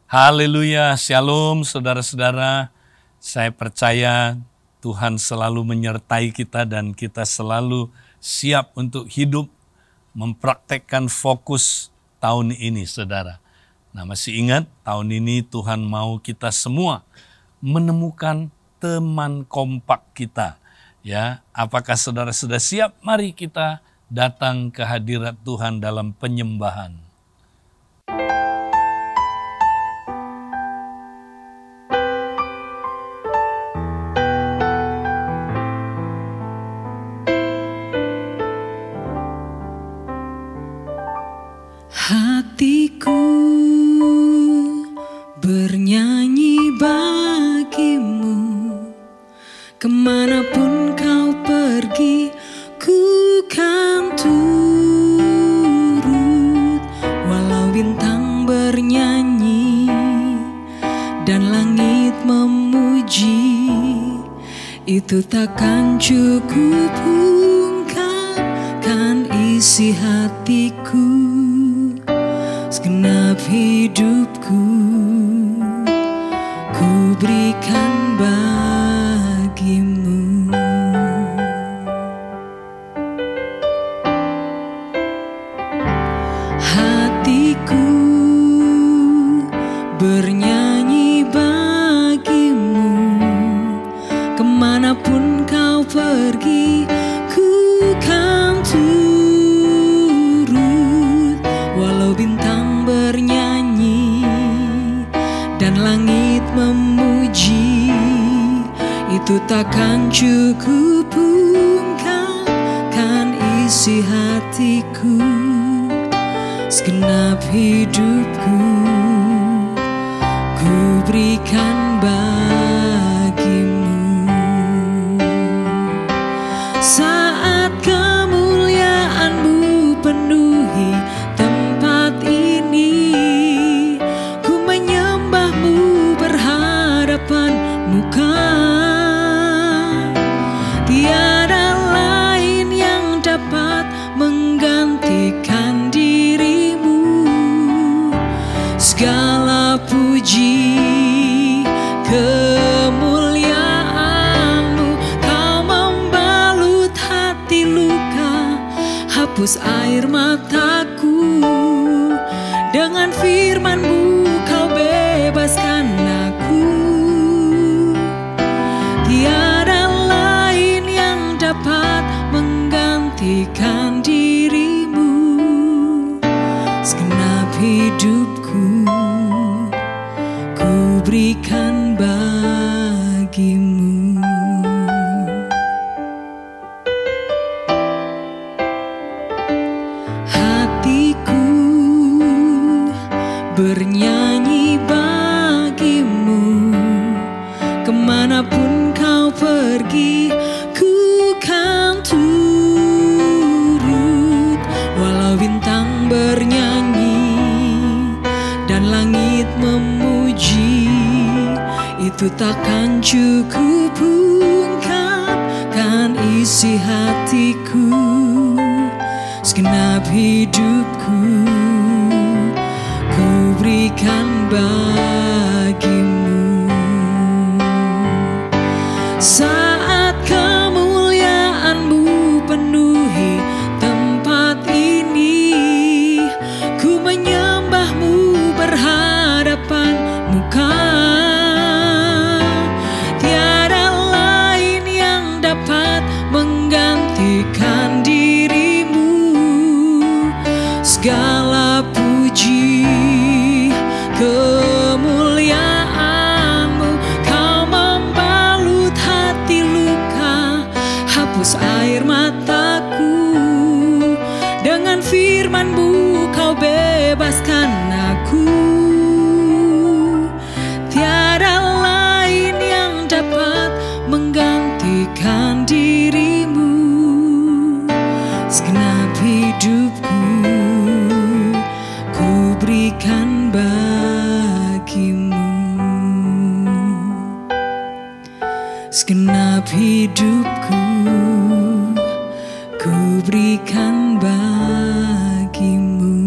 Haleluya, shalom saudara-saudara. Saya percaya Tuhan selalu menyertai kita dan kita selalu siap untuk hidup mempraktekkan fokus tahun ini, saudara. Nah, masih ingat tahun ini Tuhan mau kita semua menemukan teman kompak kita. Ya, apakah saudara sudah siap? Mari kita datang ke hadirat Tuhan dalam penyembahan. Hatiku bernyanyi bagimu, kemanapun kau pergi, ku kan turut. Walau bintang bernyanyi dan langit memuji, itu takkan cukup ungkapkan isi hatiku. Segenap hidupku ku berikan bagimu. Hatiku bernyanyi bagimu, kemanapun kau pergi, ku kan turut. Walau bintang bernyanyi dan langit memuji, itu takkan cukup ungkapkan isi hatiku. Segenap hidupku ku berikan bagimu. Saat kemuliaan-Mu penuhi tempat ini, ku menyembah-Mu berhadapan muka. Tiada lain yang dapat menggantikan diri-Mu. Segala puji kemuliaan-Mu, Kau membalut hati luka, hapus air mataku. Dengan firman-Mu Kau bebaskan aku. Tiada lain yang dapat menggantikan diri-Mu. Segenap hidupku ku berikan bagimu. Hatiku bernyanyi bagimu, kemanapun kau pergi, ku kan turut. Walau bintang bernyanyi dan langit memuji, itu takkan cukup ungkapkan isi hatiku. Segenap hidupku ku berikan bagimu. Saat kemuliaan-Mu penuhi tempat ini, ku menyembah-Mu berhadapan muka. Tiada lain yang dapat menggantikan diri-Mu. Segala puji kemuliaan-Mu, Kau membalut hati luka, hapus air mataku. Dengan firman-Mu Kau bebaskan aku. Tiada lain yang dapat menggantikan diri-Mu. Segenap hidupku ku berikan bagimu. Segenap hidupku ku berikan bagimu.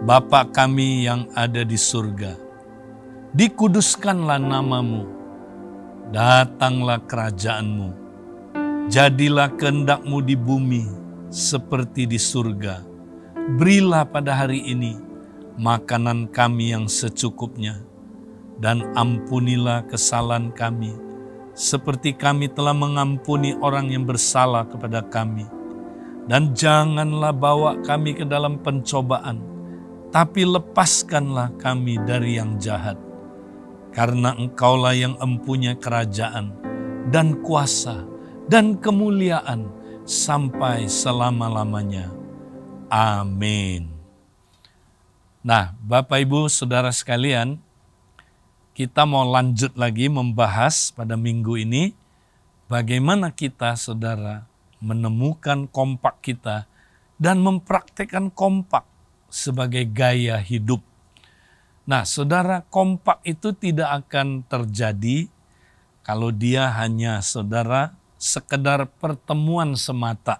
Bapa kami yang ada di surga, dikuduskanlah namamu, datanglah kerajaanmu, jadilah kehendak-Mu di bumi seperti di surga. Berilah pada hari ini makanan kami yang secukupnya, dan ampunilah kesalahan kami, seperti kami telah mengampuni orang yang bersalah kepada kami. Dan janganlah bawa kami ke dalam pencobaan, tapi lepaskanlah kami dari yang jahat. Karena Engkaulah yang empunya kerajaan dan kuasa dan kemuliaan sampai selama-lamanya. Amin. Nah, Bapak Ibu Saudara sekalian, kita mau lanjut lagi membahas pada minggu ini bagaimana kita, saudara, menemukan kompak kita dan mempraktekkan kompak sebagai gaya hidup. Nah, saudara, kompak itu tidak akan terjadi kalau dia hanya, saudara, sekedar pertemuan semata.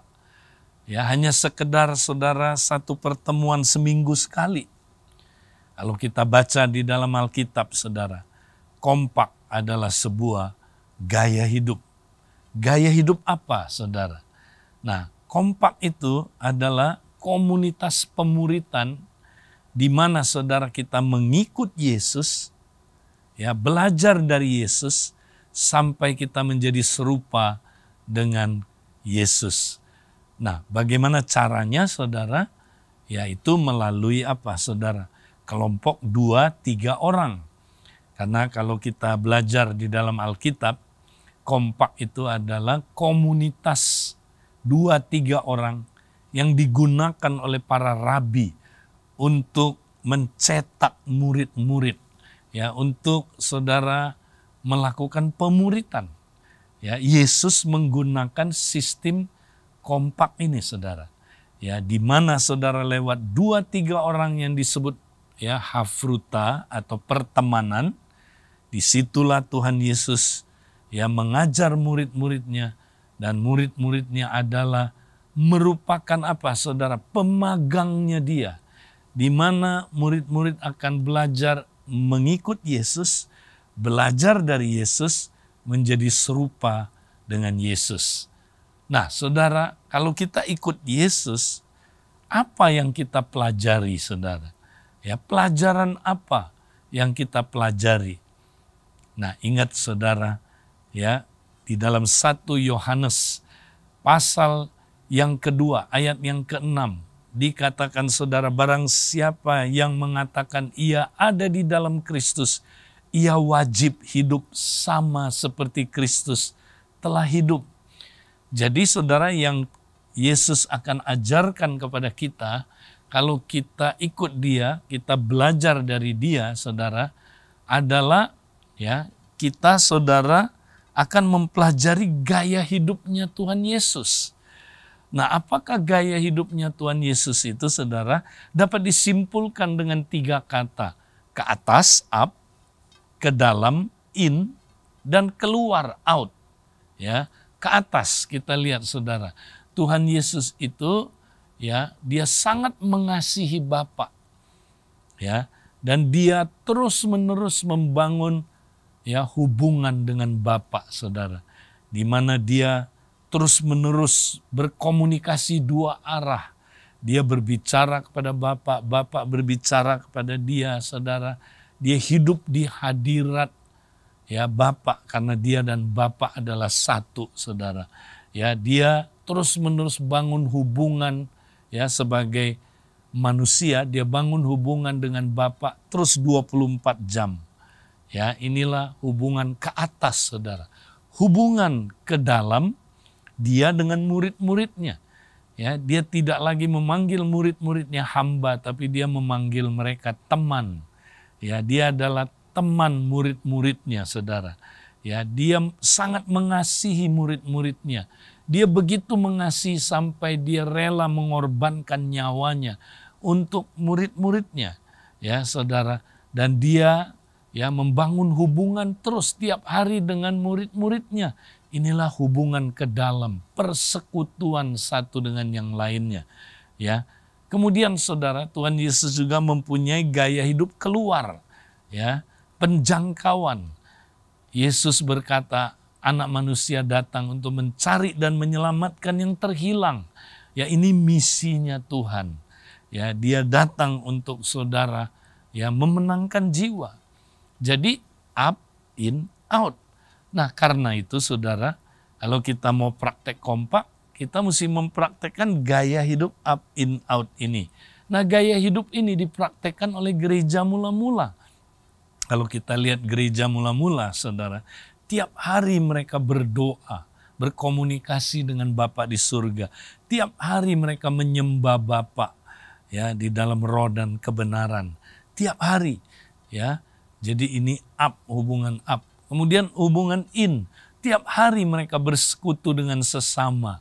Ya, hanya sekedar, saudara, satu pertemuan seminggu sekali. Kalau kita baca di dalam Alkitab, saudara, kompak adalah sebuah gaya hidup. Gaya hidup apa, saudara? Nah, kompak itu adalah komunitas pemuritan di mana saudara kita mengikut Yesus, ya, belajar dari Yesus sampai kita menjadi serupa dengan Yesus. Nah, bagaimana caranya, saudara? Yaitu melalui apa, saudara? Kelompok 2-3 orang. Karena kalau kita belajar di dalam Alkitab, kompak itu adalah komunitas 2-3 orang yang digunakan oleh para rabi untuk mencetak murid-murid, ya, untuk saudara melakukan pemuritan. Ya, Yesus menggunakan sistem kompak ini, saudara. Ya, di mana saudara lewat 2-3 orang yang disebut, ya, hafruta atau pertemanan, disitulah Tuhan Yesus, ya, mengajar murid-muridnya, dan murid-muridnya adalah merupakan apa, saudara? Pemagangnya dia, di mana murid-murid akan belajar mengikut Yesus, belajar dari Yesus, menjadi serupa dengan Yesus. Nah, saudara, kalau kita ikut Yesus, apa yang kita pelajari, saudara? Ya, pelajaran apa yang kita pelajari? Nah, ingat, saudara, ya, di dalam 1 Yohanes pasal yang kedua, ayat yang ke-6, dikatakan, saudara, barang siapa yang mengatakan ia ada di dalam Kristus, ia wajib hidup sama seperti Kristus telah hidup. Jadi, saudara, yang Yesus akan ajarkan kepada kita, kalau kita ikut dia, kita belajar dari dia, saudara, adalah, ya, kita, saudara, akan mempelajari gaya hidupnya Tuhan Yesus. Nah, apakah gaya hidupnya Tuhan Yesus itu, saudara, dapat disimpulkan dengan 3 kata. Ke atas, up, ke dalam, in, dan keluar, out. Ya, ke atas kita lihat, saudara. Tuhan Yesus itu, ya, dia sangat mengasihi Bapa. Ya, dan dia terus-menerus membangun, ya, hubungan dengan Bapa, saudara, di mana dia terus-menerus berkomunikasi 2 arah. Dia berbicara kepada Bapa, Bapa berbicara kepada dia, saudara. Dia hidup di hadirat, ya, Bapa, karena dia dan Bapa adalah satu, saudara. Ya, dia terus-menerus bangun hubungan, ya, sebagai manusia, dia bangun hubungan dengan Bapa terus 24 jam. Ya, inilah hubungan ke atas, saudara. Hubungan ke dalam, dia dengan murid-muridnya. Ya, dia tidak lagi memanggil murid-muridnya hamba, tapi dia memanggil mereka teman. Ya, dia adalah teman murid-muridnya, saudara. Ya, dia sangat mengasihi murid-muridnya. Dia begitu mengasihi sampai dia rela mengorbankan nyawanya untuk murid-muridnya. Ya, saudara. Dan dia, ya, membangun hubungan terus tiap hari dengan murid-muridnya. Inilah hubungan ke dalam, persekutuan satu dengan yang lainnya. Ya, Kemudian saudara, Tuhan Yesus juga mempunyai gaya hidup keluar, ya, penjangkauan. Yesus berkata, Anak Manusia datang untuk mencari dan menyelamatkan yang terhilang. Ya, ini misinya Tuhan. Ya, dia datang untuk saudara, ya, memenangkan jiwa. Jadi up, in, out. Nah, karena itu saudara, kalau kita mau praktek kompak, kita mesti mempraktekkan gaya hidup up, in, out ini. Nah, gaya hidup ini dipraktekkan oleh gereja mula-mula. Kalau kita lihat gereja mula-mula, saudara, tiap hari mereka berdoa, berkomunikasi dengan Bapa di surga. Tiap hari mereka menyembah Bapa, ya, di dalam roh dan kebenaran. Tiap hari, ya. Jadi ini up, hubungan up. Kemudian hubungan in. Tiap hari mereka bersekutu dengan sesama.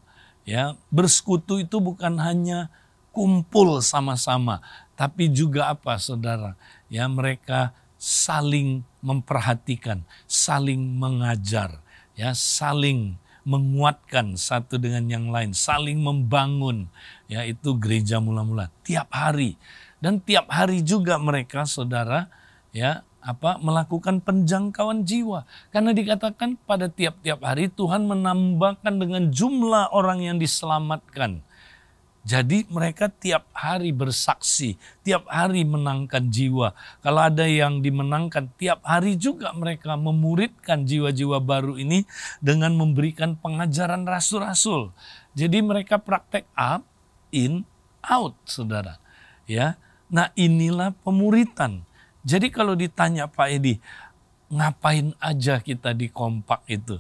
Ya, bersekutu itu bukan hanya kumpul sama-sama, tapi juga apa, saudara? Ya, mereka saling memperhatikan, saling mengajar, ya, saling menguatkan satu dengan yang lain, saling membangun. Ya, itu gereja mula-mula tiap hari. Dan tiap hari juga mereka, saudara, ya, melakukan penjangkauan jiwa. Karena dikatakan pada tiap-tiap hari Tuhan menambahkan dengan jumlah orang yang diselamatkan. Jadi mereka tiap hari bersaksi, tiap hari menangkan jiwa. Kalau ada yang dimenangkan, tiap hari juga mereka memuridkan jiwa-jiwa baru ini dengan memberikan pengajaran rasul-rasul. Jadi mereka praktek up, in, out, saudara. Ya, nah inilah pemuritan. Jadi kalau ditanya Pak Edi, ngapain aja kita di kompak itu?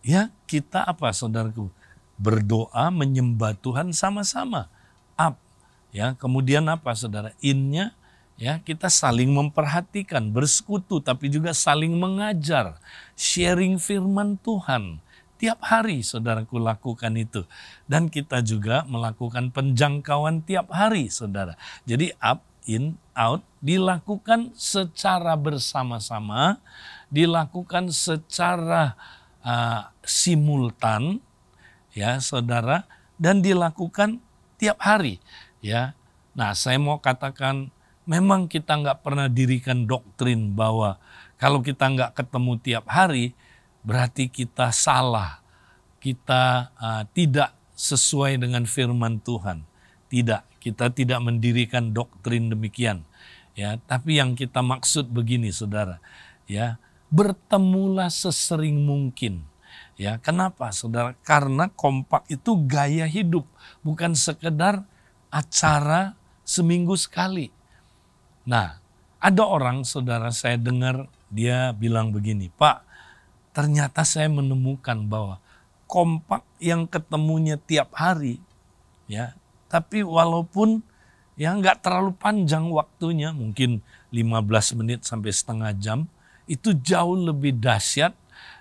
Ya, kita apa, saudaraku? Berdoa, menyembah Tuhan sama-sama. Up, ya. Kemudian apa, saudara? In-nya, ya, kita saling memperhatikan, bersekutu, tapi juga saling mengajar, sharing firman Tuhan. Tiap hari, saudaraku, lakukan itu. Dan kita juga melakukan penjangkauan tiap hari, saudara. Jadi up, in, out, dilakukan secara bersama-sama, dilakukan secara simultan, ya saudara, dan dilakukan tiap hari, ya. Nah, saya mau katakan, memang kita nggak pernah dirikan doktrin bahwa kalau kita nggak ketemu tiap hari, berarti kita salah, kita tidak sesuai dengan firman Tuhan. Tidak, kita tidak mendirikan doktrin demikian. Ya, tapi yang kita maksud begini, saudara. Ya, bertemulah sesering mungkin. Ya, kenapa, saudara? Karena kompak itu gaya hidup, bukan sekedar acara seminggu sekali. Nah, ada orang, saudara, saya dengar dia bilang begini, Pak, ternyata saya menemukan bahwa kompak yang ketemunya tiap hari, ya, tapi walaupun ya nggak terlalu panjang waktunya, mungkin 15 menit sampai setengah jam, itu jauh lebih dahsyat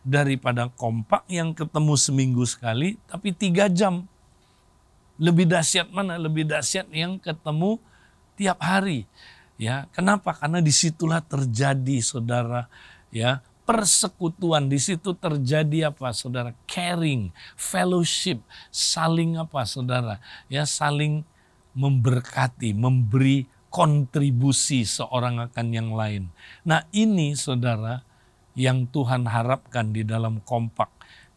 daripada kompak yang ketemu seminggu sekali, tapi 3 jam. Lebih dahsyat mana? Lebih dahsyat yang ketemu tiap hari. Ya, kenapa? Karena disitulah terjadi, saudara, ya, persekutuan. Di situ terjadi apa, saudara? Caring, fellowship, saling apa, saudara? Ya, saling memberkati, memberi kontribusi seorang akan yang lain. Nah, ini, saudara, yang Tuhan harapkan di dalam kompak.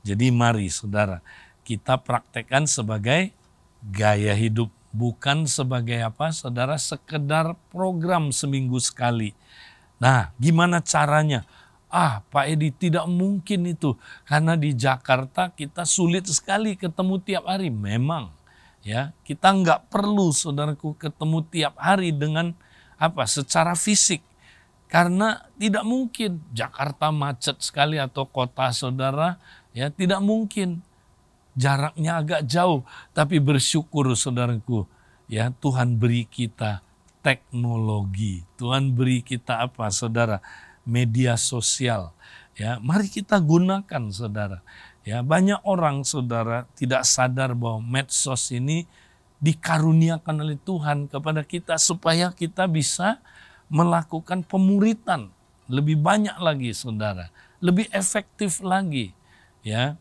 Jadi mari, saudara, kita praktekkan sebagai gaya hidup, bukan sebagai apa, saudara, sekedar program seminggu sekali. Nah, gimana caranya? Pak Edi, tidak mungkin itu. Karena di Jakarta kita sulit sekali ketemu tiap hari. Memang, ya, kita nggak perlu, saudaraku, ketemu tiap hari dengan apa, secara fisik. Karena tidak mungkin, Jakarta macet sekali atau kota, saudara, ya, tidak mungkin. Jaraknya agak jauh, tapi bersyukur, saudaraku, ya, Tuhan beri kita teknologi. Tuhan beri kita apa, saudara? Media sosial. Ya, mari kita gunakan, saudara. Ya, banyak orang, saudara, tidak sadar bahwa medsos ini dikaruniakan oleh Tuhan kepada kita supaya kita bisa melakukan pemuritan lebih banyak lagi, saudara, lebih efektif lagi, ya.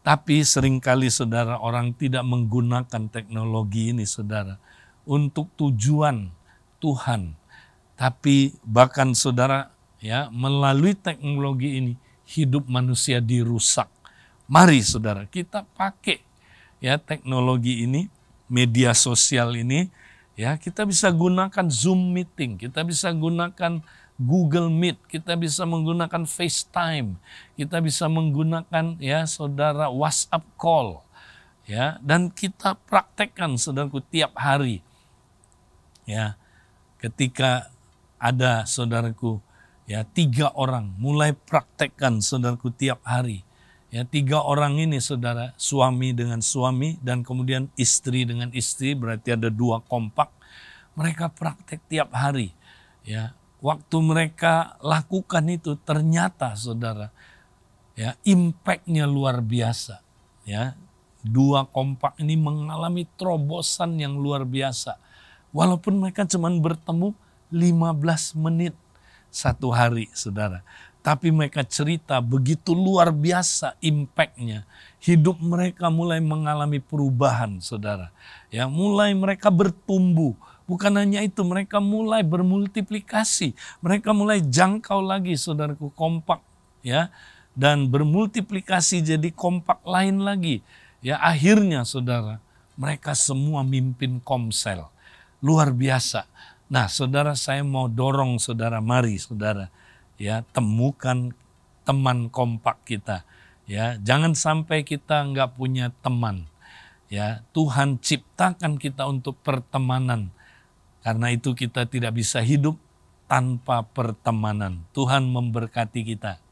Tapi seringkali, saudara, orang tidak menggunakan teknologi ini, saudara, untuk tujuan Tuhan. Tapi bahkan saudara, ya, melalui teknologi ini hidup manusia dirusak. Mari saudara, kita pakai ya teknologi ini, media sosial ini, ya, kita bisa gunakan Zoom meeting, kita bisa gunakan Google Meet, kita bisa menggunakan FaceTime, kita bisa menggunakan ya saudara WhatsApp call, ya, dan kita praktekkan saudaraku tiap hari, ya. Ketika ada saudaraku ya 3 orang mulai praktekkan saudaraku tiap hari, ya 3 orang ini saudara, suami dengan suami dan kemudian istri dengan istri, berarti ada 2 kompak, mereka praktek tiap hari, ya. Waktu mereka lakukan itu ternyata saudara, ya, impact-nya luar biasa, ya. 2 kompak ini mengalami terobosan yang luar biasa. Walaupun mereka cuma bertemu 15 menit satu hari, saudara. Tapi mereka cerita begitu luar biasa impact-nya. Hidup mereka mulai mengalami perubahan, saudara. Ya, mulai mereka bertumbuh. Bukan hanya itu, mereka mulai bermultiplikasi. Mereka mulai jangkau lagi, saudaraku, kompak, ya, dan bermultiplikasi jadi kompak lain lagi. Ya, akhirnya, saudara, mereka semua mimpin Komsel. Luar biasa. Nah, saudara, saya mau dorong saudara, mari saudara, ya, temukan teman kompak kita. Ya, jangan sampai kita nggak punya teman. Ya, Tuhan ciptakan kita untuk pertemanan. Karena itu kita tidak bisa hidup tanpa pertemanan. Tuhan memberkati kita.